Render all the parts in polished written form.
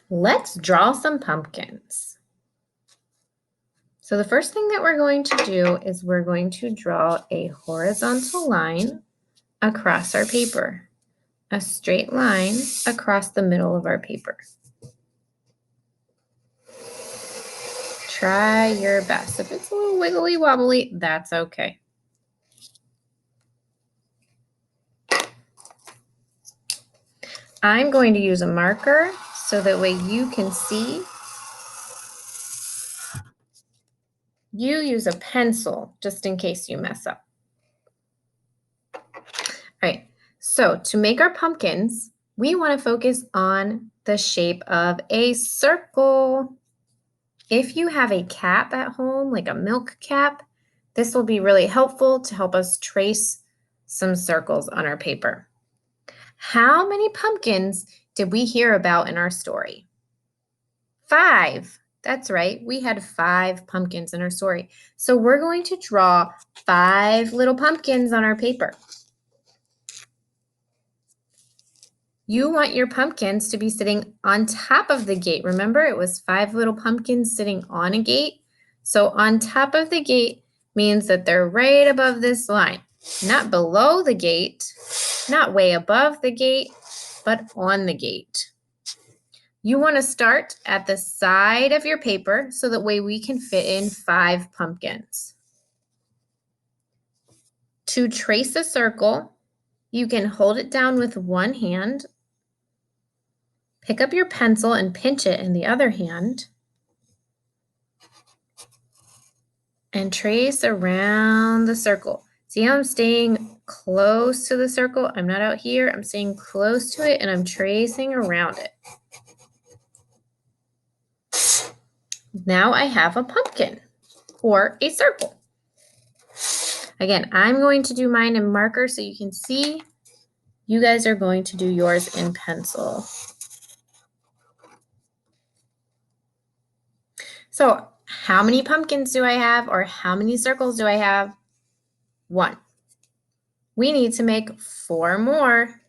Let's draw some pumpkins. So the first thing that we're going to do is we're going to draw a horizontal line across our paper, a straight line across the middle of our paper. Try your best. If it's a little wiggly wobbly, that's okay. I'm going to use a marker so that way you can see. You use a pencil just in case you mess up. All right, so to make our pumpkins, we want to focus on the shape of a circle. If you have a cap at home, like a milk cap, this will be really helpful to help us trace some circles on our paper. How many pumpkins did we hear about in our story? 5. That's right. We had 5 pumpkins in our story. So we're going to draw 5 little pumpkins on our paper. You want your pumpkins to be sitting on top of the gate. Remember, it was 5 little pumpkins sitting on a gate. So on top of the gate means that they're right above this line, not below the gate, not way above the gate, but on the gate. You want to start at the side of your paper so that way we can fit in 5 pumpkins. To trace a circle, you can hold it down with one hand, pick up your pencil and pinch it in the other hand, and trace around the circle. See how I'm staying close to the circle? I'm not out here, I'm staying close to it and I'm tracing around it. Now I have a pumpkin or a circle. Again, I'm going to do mine in marker so you can see. You guys are going to do yours in pencil. So how many pumpkins do I have, or how many circles do I have? 1. We need to make 4 more.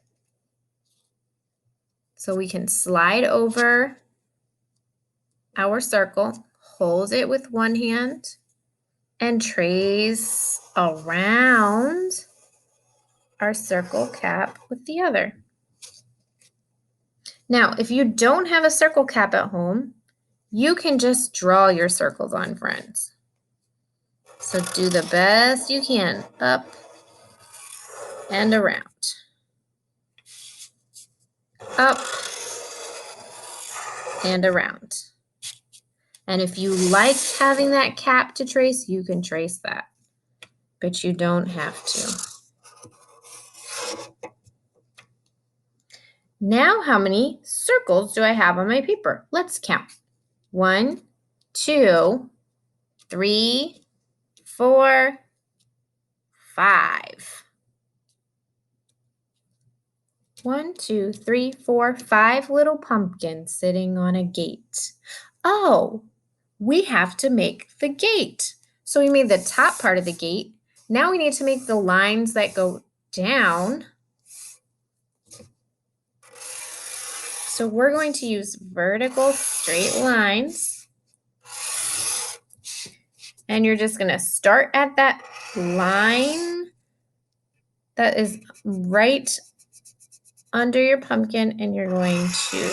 So we can slide over our circle, hold it with one hand, and trace around our circle cap with the other. Now, if you don't have a circle cap at home, you can just draw your circles on, friends. So do the best you can, up and around. Up and around. And if you like having that cap to trace, you can trace that, but you don't have to. Now, how many circles do I have on my paper? Let's count. 1, 2, 3, 4, 5. 1, 2, 3, 4, 5 little pumpkins sitting on a gate. Oh, we have to make the gate. So we made the top part of the gate. Now we need to make the lines that go down. So we're going to use vertical straight lines. And you're just going to start at that line that is right under your pumpkin, and you're going to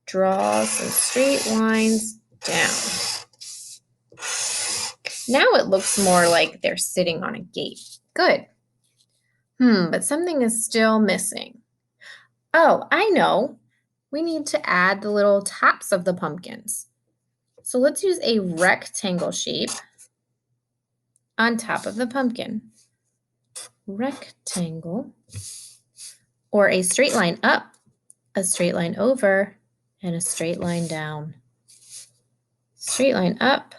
draw some straight lines down. Now it looks more like they're sitting on a gate. Good. But something is still missing. Oh, I know. We need to add the little tops of the pumpkins. So let's use a rectangle shape on top of the pumpkin. Rectangle. Or a straight line up, a straight line over, and a straight line down. Straight line up,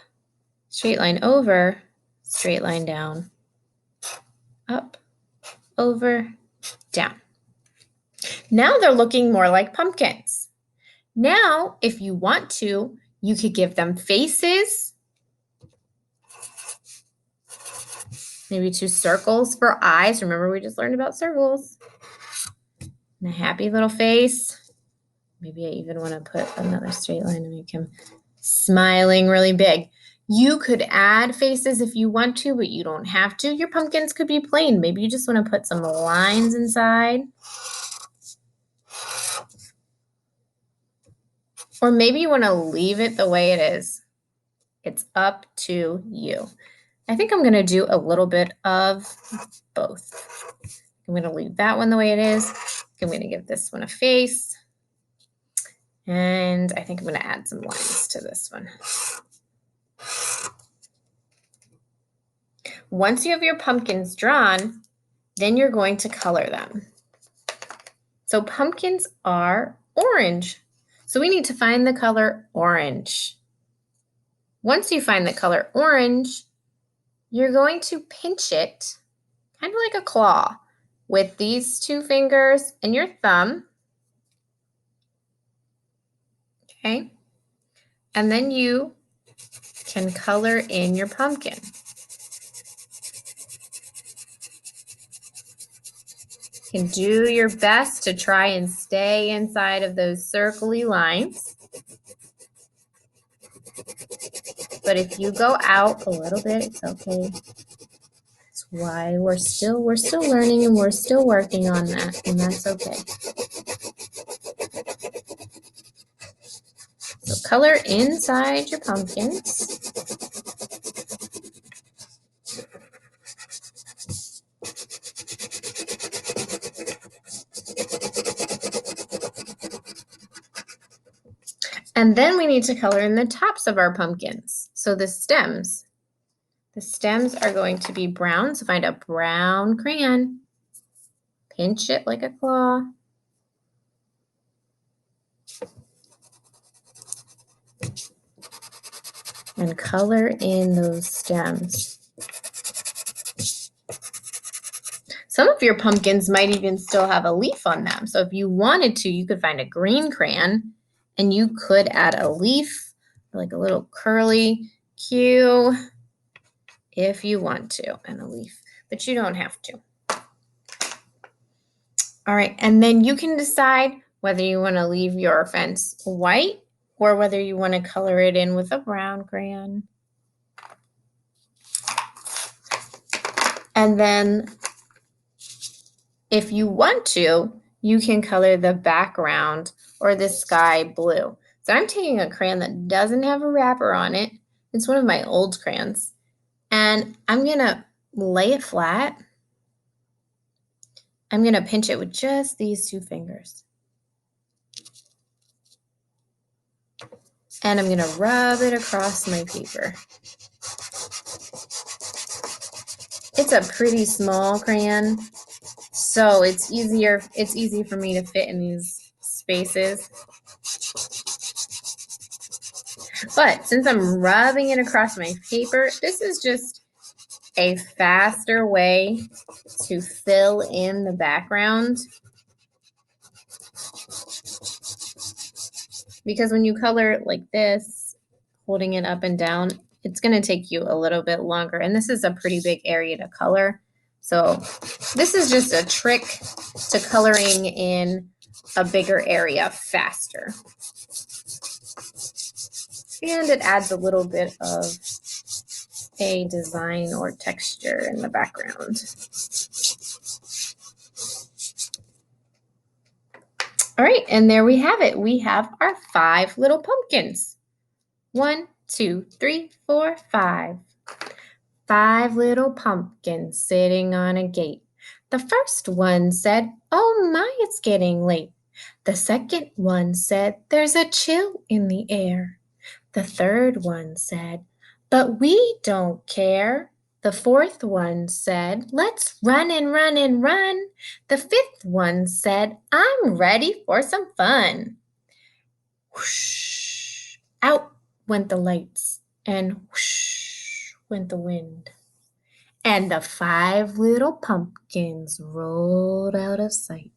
straight line over, straight line down. Up, over, down. Now they're looking more like pumpkins. Now, if you want to, you could give them faces. Maybe 2 circles for eyes. Remember, we just learned about circles. And a happy little face. Maybe I even want to put another straight line to make him smiling really big. You could add faces if you want to, but you don't have to. Your pumpkins could be plain. Maybe you just want to put some lines inside. Or maybe you want to leave it the way it is. It's up to you. I think I'm going to do a little bit of both. I'm going to leave that one the way it is. I'm going to give this one a face. And I think I'm going to add some lines to this one. Once you have your pumpkins drawn, then you're going to color them. So pumpkins are orange. So we need to find the color orange. Once you find the color orange, you're going to pinch it, kind of like a claw, with these two fingers and your thumb. Okay? And then you can color in your pumpkin. You can do your best to try and stay inside of those circly lines. But if you go out a little bit, it's okay. That's why we're still learning and we're still working on that, and that's okay. So color inside your pumpkins. And then we need to color in the tops of our pumpkins. So the stems. The stems are going to be brown, so find a brown crayon. Pinch it like a claw. And color in those stems. Some of your pumpkins might even still have a leaf on them. So if you wanted to, you could find a green crayon and you could add a leaf, like a little curly Q, if you want to, and a leaf, but you don't have to. All right, and then you can decide whether you want to leave your fence white or whether you want to color it in with a brown crayon. And then if you want to, you can color the background or the sky blue. So I'm taking a crayon that doesn't have a wrapper on it. It's one of my old crayons. And I'm going to lay it flat. I'm going to pinch it with just these two fingers. And I'm going to rub it across my paper. It's a pretty small crayon, so it's easy for me to fit in these spaces. But since I'm rubbing it across my paper, this is just a faster way to fill in the background. Because when you color like this, holding it up and down, it's going to take you a little bit longer. And this is a pretty big area to color. So this is just a trick to coloring in a bigger area faster. And it adds a little bit of a design or texture in the background. All right, and there we have it. We have our 5 little pumpkins. 1, 2, 3, 4, 5. 5 little pumpkins sitting on a gate. The first one said, "Oh my, it's getting late." The second one said, "There's a chill in the air." The third one said, "But we don't care." The fourth one said, "Let's run and run and run." The fifth one said, "I'm ready for some fun." Whoosh! Out went the lights, and whoosh went the wind. And the 5 little pumpkins rolled out of sight.